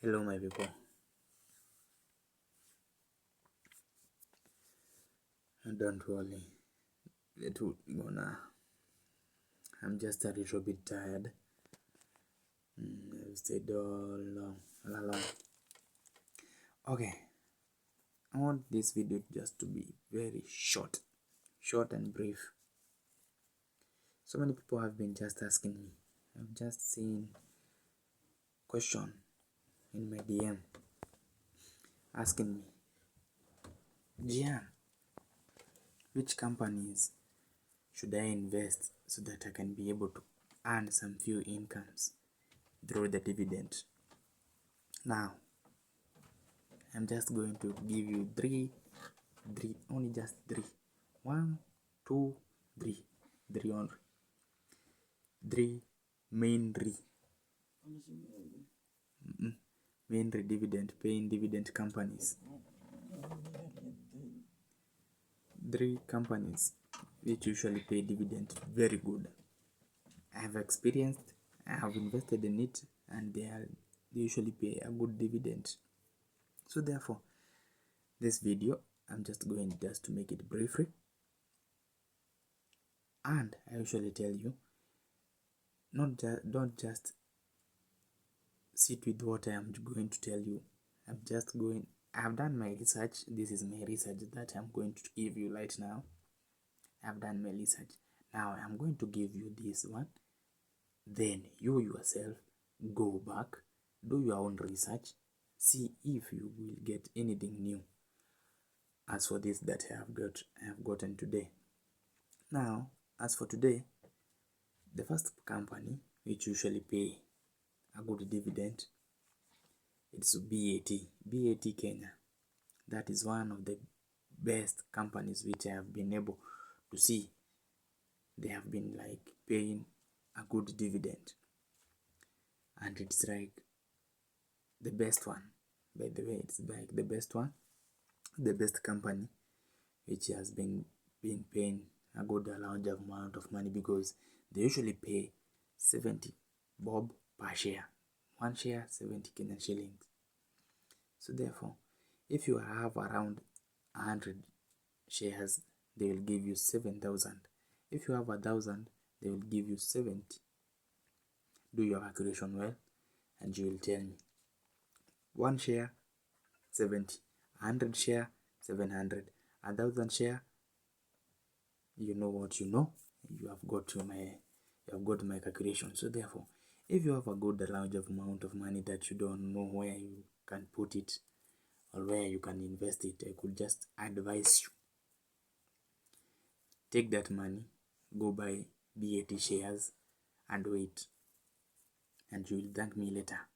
Hello my people, don't worry, I'm just a little bit tired. I've stayed all along. Okay, I want this video just to be very short and brief. So many people have been just asking me. I've just seen question in my DM asking me, Jian, which companies should I invest so that I can be able to earn some few incomes through the dividend? Now, I'm just going to give you three, only just three. 1, 2, 3, only. Three mainly dividend-paying dividend companies. 3 companies which usually pay dividend very good. I have experienced, I have invested in it, and they usually pay a good dividend. So therefore, this video I'm just going to make it briefly, and I usually tell you, don't just sit with what I am going to tell you. I have done my research. This is my research that I'm going to give you right now. I've done my research. Now I'm going to give you this one. Then you yourself go back, do your own research, see if you will get anything new as for this that I have gotten today. Now, as for today, the first company which usually pay a good dividend, it's BAT Kenya. That is one of the best companies which I have been able to see. They have been like paying a good dividend, and it's like the best one. By the way, it's like the best one, the best company which has been paying a good large amount of money, because they usually pay 70 bob per share. One share 70 Kenyan shillings. So therefore, if you have around 100 shares, they will give you 7,000. If you have 1,000, they will give you 70. Do your calculation well, and you will tell me. 1 share 70, 100 share 700, 1,000 share. You know what you know. You have got my calculation. So therefore, if you have a good large amount of money that you don't know where you can put it or where you can invest it, I could just advise you, take that money, go buy BAT shares and wait, and you will thank me later.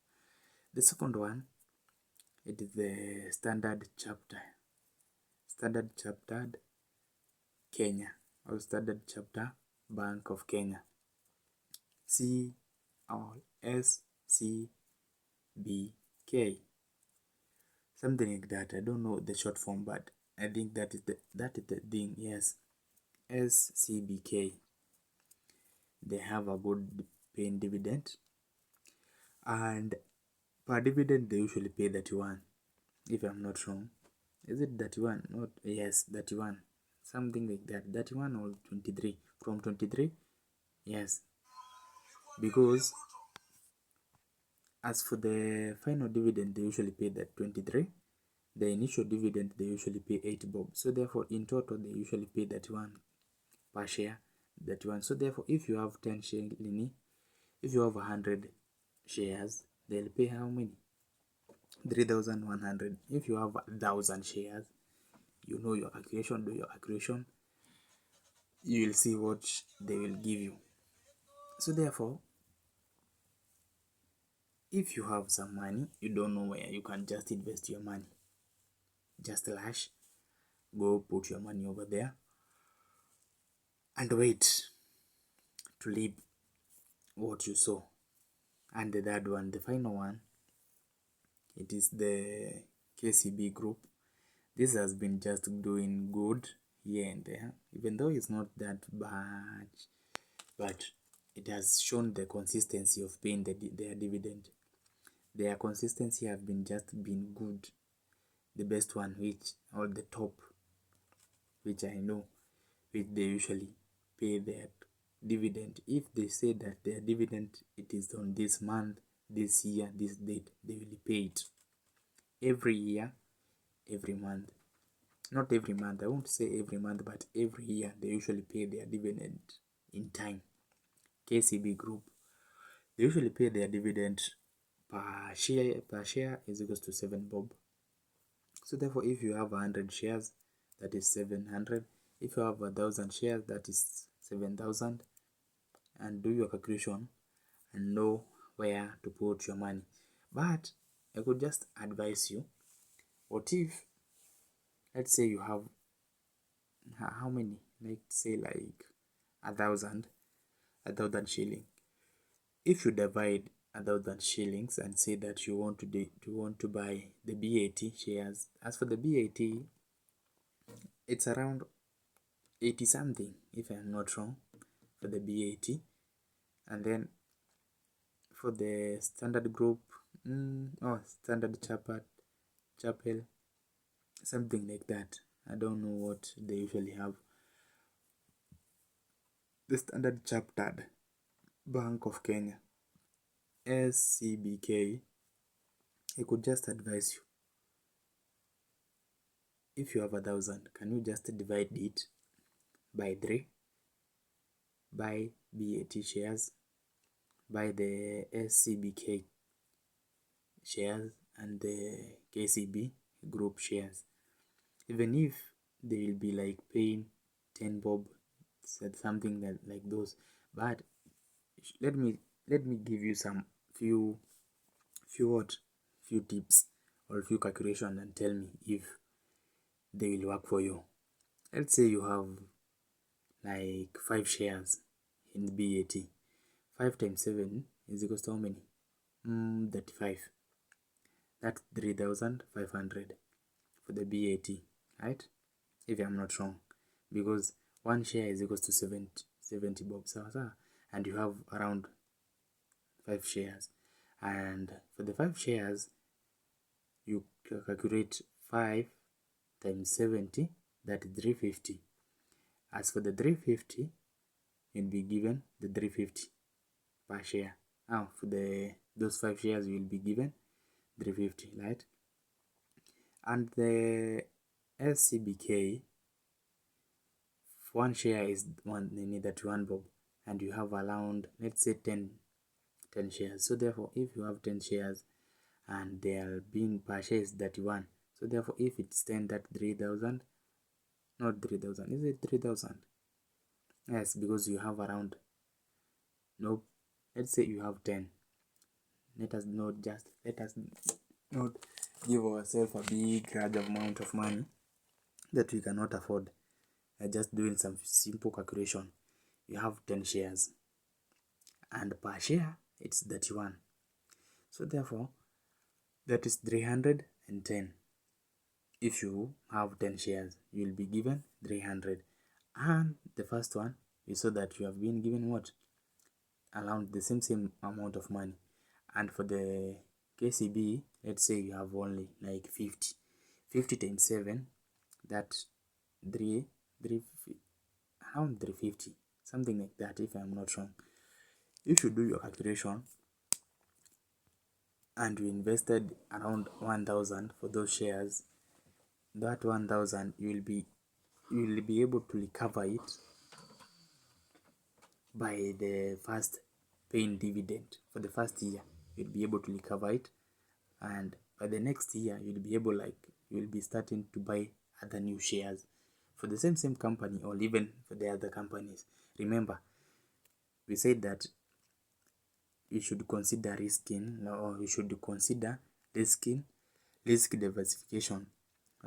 The second one, it is the Standard Chartered Kenya, or Standard Chartered Bank of Kenya, SCBK, something like that. I don't know the short form, but I think that is the thing. Yes, SCBK. They have a good paying dividend, and per dividend they usually pay 31, if I'm not wrong. Is it 31? Not, yes, 31, something like that. 31 or 23. From 23, yes, because as for the final dividend, they usually pay that 23. The initial dividend, they usually pay 8 bob. So therefore, in total, they usually pay 31 per share. 31. So therefore, if you have 10 shares, if you have 100 shares, they'll pay how many? 3,100. If you have 1,000 shares, you know your calculation, do your calculation, you will see what they will give you. So therefore, if you have some money, you don't know where you can just invest your money, just lash, go put your money over there and wait to reap what you sow. And the third one, the final one, it is the KCB group. This has been just doing good here and there, even though it's not that bad, but it has shown the consistency of paying their dividend. their consistency have been good. The best one, which, or the top, which I know, which they usually pay their dividend. If they say that their dividend it is on this month, this year, this date, they will pay it every year, every month. Not every month, I won't say every month, but every year they usually pay their dividend in time. KCB Group, they usually pay their dividend per share is equals to 7 bob. So therefore, if you have 100 shares, that is 700. If you have 1,000 shares, that is 7,000. And do your calculation and know where to put your money. But I could just advise you, what if, let's say you have how many, let's say like 1,000 shilling. If you divide 1,000 shillings and say that you want to buy the BAT shares, as for the BAT, it's around 80 something if I'm not wrong for the BAT. And then for the standard group, standard chapel, something like that. I don't know what they usually have. The Standard Chartered Bank of Kenya, SCBK, I could just advise you, if you have 1,000, can you just divide it by 3, buy BAT shares, buy the SCBK shares and the KCB group shares. Even if they will be like paying 10 bob, something like those, but let me give you some few tips or few calculations and tell me if they will work for you. Let's say you have like 5 shares in BAT. 5 times 7 is equals to how many? 35. That's 3,500 for the BAT, right? If I'm not wrong, because one share is equals to 70 bob, and you have around 5 shares. And for the 5 shares, you calculate 5 times 70, that is 350. As for the 350, you'll be given the 350 per share. Now for those 5 shares, you will be given 350, right? And the SCBK, one share is that 1 bob, and you have around, let's say 10 shares. So therefore, if you have 10 shares and they are being per share is 31, so therefore if it's 10, that 3,000, not 3,000, is it 3,000? Yes, because you have around, nope, let's say you have 10. Let us not give ourselves a big large amount of money that we cannot afford. Just doing some simple calculation. You have 10 shares and per share it's 31, so therefore that is 310. If you have 10 shares, you will be given 300. And the first one, you saw that you have been given what? Around the same amount of money. And for the KCB, let's say you have only like 50. 50 times 7, that's around 350, something like that if I'm not wrong. If you do your calculation and you invested around 1,000 for those shares, that 1,000 you will be able to recover it by the first paying dividend. For the first year, you'll be able to recover it, and by the next year you'll be starting to buy other new shares for the same company, or even for the other companies. Remember, we said that you should consider risking, or you should consider risk diversification,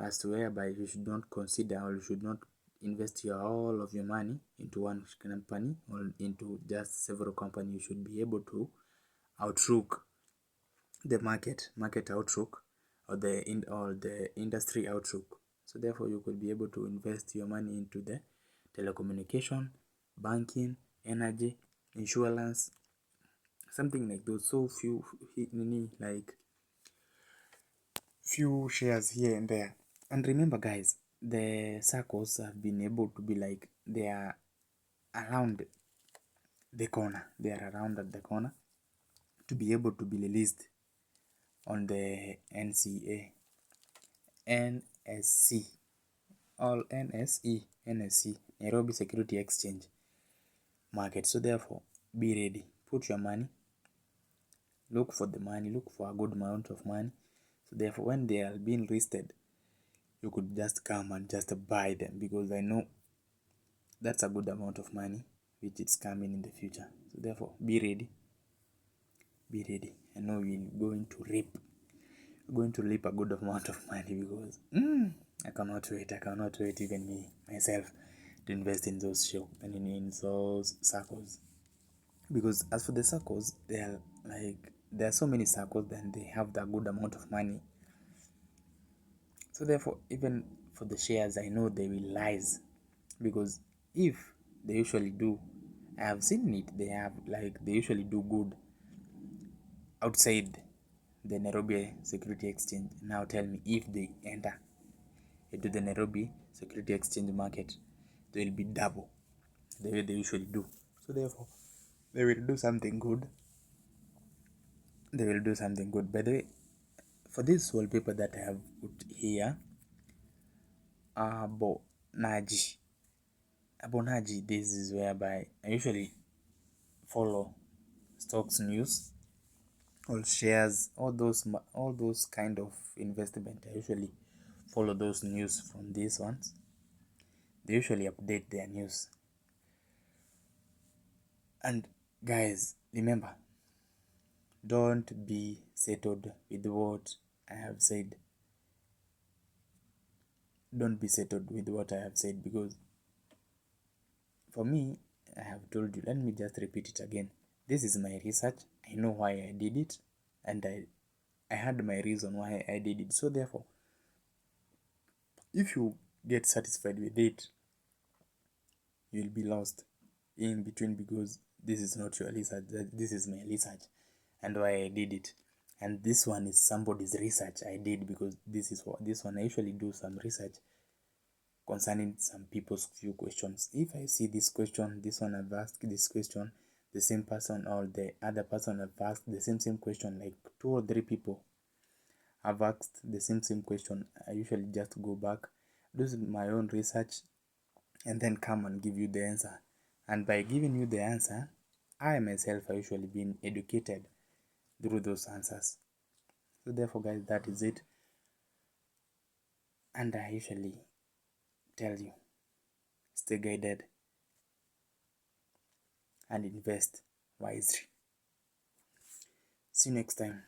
as to whereby you should not consider, or you should not invest all of your money into one company or into just several companies. You should be able to outlook the market outlook, or the industry outlook. So therefore you could be able to invest your money into the telecommunication, banking, energy, insurance, something like those. So few like few shares here and there. And remember guys, the circles have been able to be like, they are around the corner, they are around at the corner to be able to be released on the NSC, all NSE, Nairobi Securities Exchange market. So therefore, be ready, put your money, look for the money, look for a good amount of money. So therefore, when they are being listed, you could just come and just buy them, because I know that's a good amount of money which is coming in the future. So therefore, be ready, be ready. I know you're going to reap a good amount of money, because I cannot wait, even me myself, to invest in those in those circles. Because as for the circles, there are so many circles, then they have that good amount of money. So therefore, even for the shares, I know they will rise, because if they usually do, I have seen it, they usually do good outside the Nairobi Security Exchange. Now tell me, if they enter into the Nairobi Security Exchange market, they will be double the way they usually do. So therefore, they will do something good. They will do something good. By the way, for this wallpaper that I have put here, Abonaji. Abonaji, this is whereby I usually follow stocks news, all shares, all those kind of investment. I usually follow those news from these ones. They usually update their news. And guys, remember, don't be settled with what I have said. Don't be settled with what I have said, because for me, I have told you, let me just repeat it again. This is my research. I know why I did it, and I had my reason why I did it. So therefore, if you get satisfied with it, you'll be lost in between, because this is not your research. This is my research and why I did it. And this one is somebody's research I did, because this one I usually do some research concerning some people's few questions. If I see this question, this one I've asked this question, the same person or the other person have asked the same question, like 2 or 3 people have asked the same question, I usually just go back, do my own research, and then come and give you the answer. And by giving you the answer, I myself have usually been educated through those answers. So therefore guys, that is it. And I usually tell you, stay guided and invest wisely. See you next time.